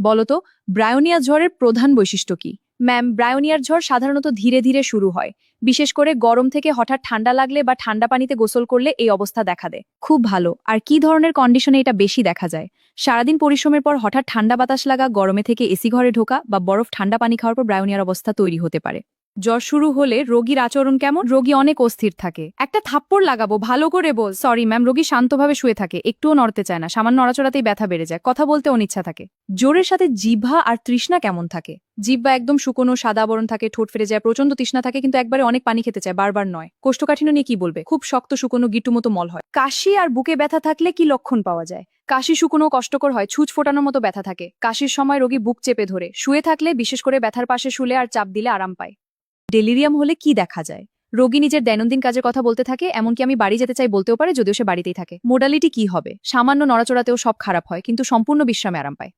বলতো, ব্রায়োনিয়া জ্বরের প্রধান বৈশিষ্ট্য কি? ম্যাম, ব্রায়োনিয়ার জ্বর সাধারণত ধীরে ধীরে শুরু হয়। বিশেষ করে গরম থেকে হঠাৎ ঠান্ডা লাগলে বা ঠান্ডা পানিতে গোসল করলে এই অবস্থা দেখা দেয়। খুব ভালো। আর কি ধরনের কন্ডিশনে এটা বেশি দেখা যায়? সারাদিন পরিশ্রমের পর হঠাৎ ঠান্ডা বাতাস লাগা, গরমে থেকে এসি ঘরে ঢোকা বা বরফ ঠান্ডা পানি খাওয়ার পর ব্রায়োনিয়ার অবস্থা তৈরি হতে পারে। জ্বর শুরু হলে রোগীর আচরণ কেমন? রোগী অনেক অস্থির থাকে। একটা থাপ্পড় লাগাবো, ভালো করে বল। সরি ম্যাম, রোগী শান্তভাবে শুয়ে থাকে, একটুও নড়তে চায় না, সামান্য নড়াচড়াতেই ব্যথা বেড়ে যায়, কথা বলতে অনিচ্ছা থাকে। জ্বরের সাথে জিহ্বা আর তৃষ্ণা কেমন থাকে? জিহ্বা একদম শুকনো সাদা আবরণ থাকে, ঠোঁট ফেটে যায়, প্রচন্ড তৃষ্ণা থাকে, কিন্তু একবারে অনেক পানি খেতে চায়, বারবার নয়। কোষ্ঠকাঠিন্য নিয়ে কি বলবে? খুব শক্ত শুকনো গিট্টু মতো মল হয়। কাশি আর বুকে ব্যথা থাকলে কি লক্ষণ পাওয়া যায়? কাশি শুকনো কষ্টকর হয়, ছুঁচ ফোটানোর মতো ব্যথা থাকে। কাশির সময় রোগী বুক চেপে ধরে শুয়ে থাকলে, বিশেষ করে ব্যথার পাশে শুলে আর চাপ দিলে আরাম পায়। ডেলিরিয়াম হলে কি দেখা যায়? রোগী নিজের দৈনন্দিন কাজের কথা বলতে থাকে, এমনকি আমি বাড়ি যেতে চাই বলতেও পারে, যদিও সে বাড়িতেই থাকে। মোডালিটি কি হবে? সামান্য নড়াচড়াতেও সব খারাপ হয়, কিন্তু সম্পূর্ণ বিশ্রামে আরাম পায়।